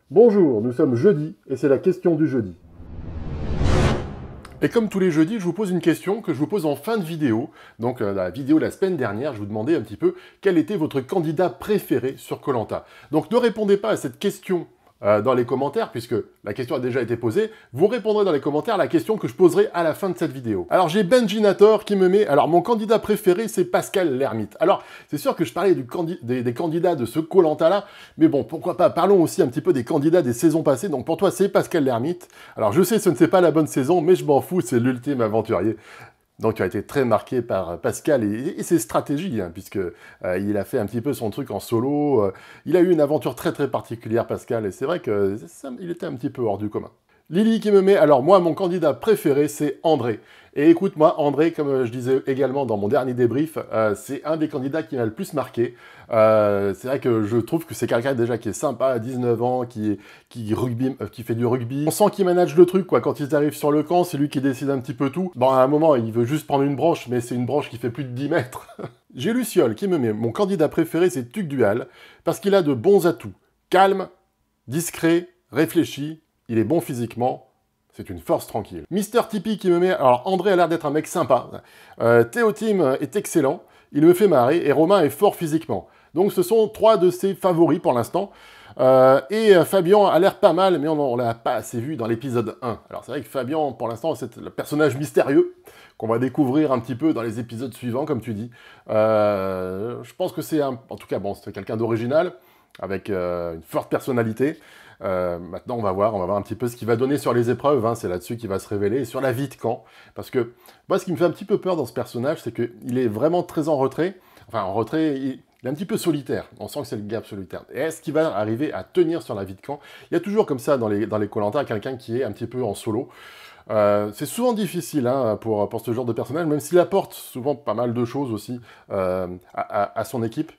Bonjour, nous sommes jeudi et c'est la question du jeudi. Et comme tous les jeudis, je vous pose une question que je vous pose en fin de vidéo. Donc la vidéo de la semaine dernière, je vous demandais un petit peu quel était votre candidat préféré sur koh. Donc ne répondez pas à cette question dans les commentaires, puisque la question a déjà été posée. Vous répondrez dans les commentaires à la question que je poserai à la fin de cette vidéo. Alors j'ai Benjinator qui me met... Alors mon candidat préféré, c'est Pascal Lermite. Alors c'est sûr que je parlais des candidats de ce koh là, mais bon, pourquoi pas, parlons aussi un petit peu des candidats des saisons passées. Donc pour toi, c'est Pascal Lermite. Alors je sais, ce ne c'est pas la bonne saison, mais je m'en fous, c'est l'ultime aventurier. Donc, il a été très marqué par Pascal et ses stratégies, hein, puisque il a fait un petit peu son truc en solo. Il a eu une aventure très très particulière, Pascal, et c'est vrai qu'il était un petit peu hors du commun. Lily qui me met, alors moi, mon candidat préféré, c'est André. Et écoute, moi, André, comme je disais également dans mon dernier débrief, c'est un des candidats qui m'a le plus marqué. C'est vrai que je trouve que c'est quelqu'un déjà qui est sympa, à 19 ans, qui fait du rugby. On sent qu'il manage le truc, quoi. Quand ils arrivent sur le camp, c'est lui qui décide un petit peu tout. Bon, à un moment, il veut juste prendre une branche, mais c'est une branche qui fait plus de 10 mètres. J'ai Luciole qui me met, mon candidat préféré, c'est Tugdual, parce qu'il a de bons atouts. Calme, discret, réfléchi, il est bon physiquement, c'est une force tranquille. Mister Tipeee qui me met... Alors, André a l'air d'être un mec sympa. Théotime est excellent, il me fait marrer, et Romain est fort physiquement. Donc, ce sont trois de ses favoris pour l'instant. Fabian a l'air pas mal, mais on l'a pas assez vu dans l'épisode 1. Alors, c'est vrai que Fabian, pour l'instant, c'est le personnage mystérieux qu'on va découvrir un petit peu dans les épisodes suivants, comme tu dis. Je pense que c'est en tout cas, bon, c'est quelqu'un d'original, avec une forte personnalité. Maintenant, on va voir un petit peu ce qu'il va donner sur les épreuves, hein, c'est là-dessus qu'il va se révéler, et sur la vie de camp. Parce que, moi, ce qui me fait un petit peu peur dans ce personnage, c'est qu'il est vraiment très en retrait. Enfin, en retrait, il est un petit peu solitaire. On sent que c'est le gars solitaire. Et est-ce qu'il va arriver à tenir sur la vie de camp? Il y a toujours comme ça, dans les koh quelqu'un qui est un petit peu en solo. C'est souvent difficile hein, pour ce genre de personnage, même s'il apporte souvent pas mal de choses aussi à son équipe.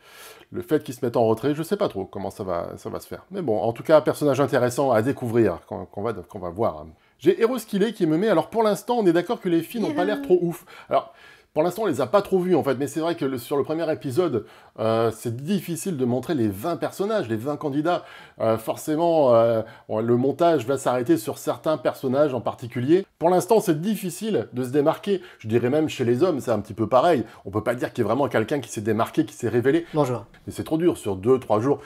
Le fait qu'il se mette en retrait, je sais pas trop comment ça va se faire. Mais bon, en tout cas, personnage intéressant à découvrir, qu'on va voir. J'ai Eroskillé qui me met... Alors pour l'instant, on est d'accord que les filles n'ont pas l'air trop ouf. Alors... Pour l'instant, on les a pas trop vus, en fait, mais c'est vrai que sur le premier épisode, c'est difficile de montrer les 20 personnages, les 20 candidats. Forcément, le montage va s'arrêter sur certains personnages en particulier. Pour l'instant, c'est difficile de se démarquer. Je dirais même chez les hommes, c'est un petit peu pareil. On peut pas dire qu'il y ait vraiment quelqu'un qui s'est démarqué, qui s'est révélé. Bonjour. Mais c'est trop dur, sur 2-3 jours,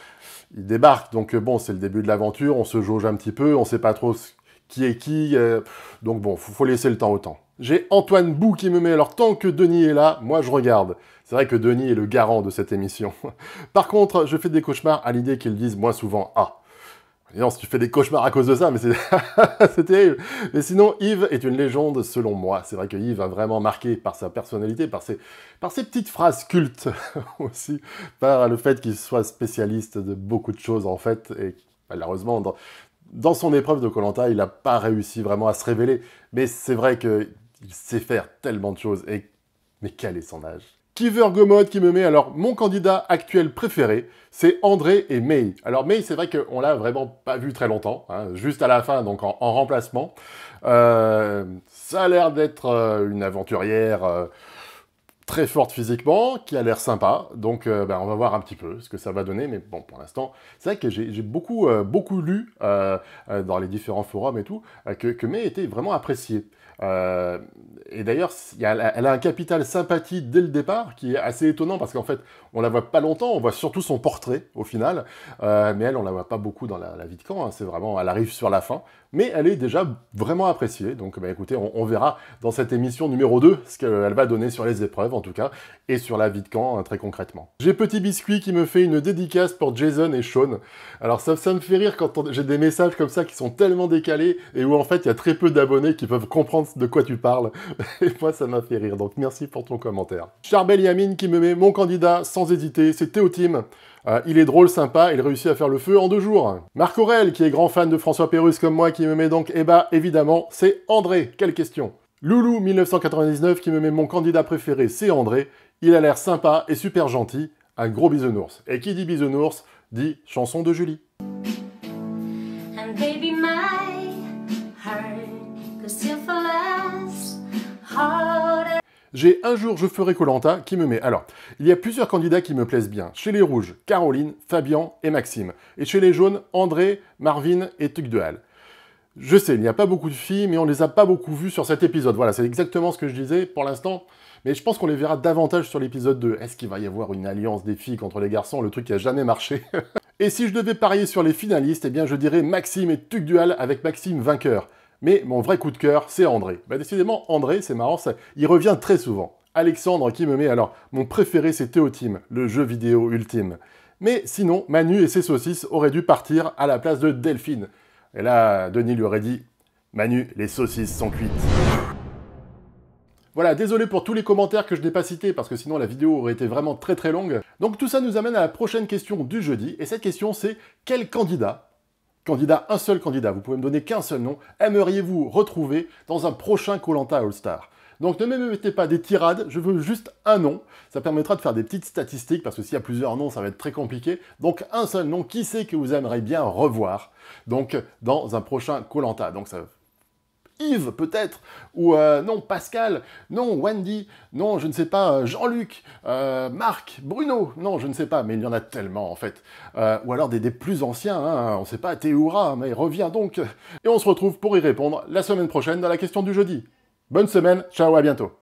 ils débarquent. Donc bon, c'est le début de l'aventure, on se jauge un petit peu, on sait pas trop qui est qui. Donc bon, faut laisser le temps au temps. J'ai Antoine Bou qui me met, alors tant que Denis est là, moi je regarde. C'est vrai que Denis est le garant de cette émission. Par contre, je fais des cauchemars à l'idée qu'ils disent moins souvent « Ah ». Non, si tu fais des cauchemars à cause de ça, mais c'est terrible. Mais sinon, Yves est une légende selon moi. C'est vrai que Yves a vraiment marqué par sa personnalité, par ses petites phrases cultes aussi, par le fait qu'il soit spécialiste de beaucoup de choses en fait, et malheureusement, dans son épreuve de koh, il n'a pas réussi vraiment à se révéler. Mais c'est vrai qu'il sait faire tellement de choses. Mais quel est son âge? Kiver Gomod qui me met, alors mon candidat actuel préféré, c'est André et May. Alors May, c'est vrai qu'on l'a vraiment pas vu très longtemps, hein, juste à la fin, donc en remplacement. Ça a l'air d'être une aventurière très forte physiquement, qui a l'air sympa, donc on va voir un petit peu ce que ça va donner, mais bon, pour l'instant, c'est vrai que j'ai beaucoup lu dans les différents forums et tout, que May était vraiment appréciée. Et d'ailleurs, elle a un capital sympathie dès le départ, qui est assez étonnant, parce qu'en fait, on la voit pas longtemps, on voit surtout son portrait, au final, mais elle, on la voit pas beaucoup dans la vie de camp, hein, c'est vraiment, elle arrive sur la fin, mais elle est déjà vraiment appréciée, donc écoutez, on verra dans cette émission numéro 2 ce qu'elle va donner sur les épreuves, en tout cas, et sur la vie de camp, hein, très concrètement. J'ai Petit Biscuit qui me fait une dédicace pour Jason et Sean. Alors ça me fait rire quand j'ai des messages comme ça qui sont tellement décalés, et où en fait, il y a très peu d'abonnés qui peuvent comprendre de quoi tu parles, et moi ça m'a fait rire, donc merci pour ton commentaire. Charbel Yamine qui me met, mon candidat, sans hésiter, c'est Théotime. Il est drôle, sympa, il réussit à faire le feu en 2 jours. Marc Aurel, qui est grand fan de François Pérusse comme moi, qui me met donc, eh bah, évidemment, c'est André. Quelle question. Loulou 1999 qui me met, mon candidat préféré, c'est André. Il a l'air sympa et super gentil. Un gros bisounours. Et qui dit bisounours, dit chanson de Julie. And baby, my heart could still fall as hard. J'ai un jour je ferai koh qui me met. Alors, il y a plusieurs candidats qui me plaisent bien. Chez les rouges, Caroline, Fabian et Maxime. Et chez les jaunes, André, Marvin et Tugdual. Je sais, il n'y a pas beaucoup de filles, mais on les a pas beaucoup vues sur cet épisode. Voilà, c'est exactement ce que je disais pour l'instant. Mais je pense qu'on les verra davantage sur l'épisode 2. Est-ce qu'il va y avoir une alliance des filles contre les garçons? Le truc qui a jamais marché. Et si je devais parier sur les finalistes, eh bien je dirais Maxime et Tugdual avec Maxime vainqueur. Mais mon vrai coup de cœur, c'est André. Bah décidément, André, c'est marrant, il revient très souvent. Alexandre qui me met, alors, mon préféré c'est Théotime, le jeu vidéo ultime. Mais sinon, Manu et ses saucisses auraient dû partir à la place de Delphine. Et là, Denis lui aurait dit, Manu, les saucisses sont cuites. Voilà, désolé pour tous les commentaires que je n'ai pas cités, parce que sinon la vidéo aurait été vraiment très très longue. Donc tout ça nous amène à la prochaine question du jeudi, et cette question c'est, quel candidat, un seul candidat, vous pouvez me donner qu'un seul nom, aimeriez-vous retrouver dans un prochain koh All-Star? Donc ne me mettez pas des tirades, je veux juste un nom, ça permettra de faire des petites statistiques, parce que s'il y a plusieurs noms, ça va être très compliqué. Donc un seul nom, qui c'est que vous aimeriez bien revoir, donc dans un prochain koh Donc ça... Yves, peut-être, ou non, Pascal, non, Wendy, non, je ne sais pas, Jean-Luc, Marc, Bruno, non, je ne sais pas, mais il y en a tellement, en fait. Ou alors des plus anciens, hein, on ne sait pas, Théoura, mais reviens donc. Et on se retrouve pour y répondre la semaine prochaine dans la question du jeudi. Bonne semaine, ciao, à bientôt.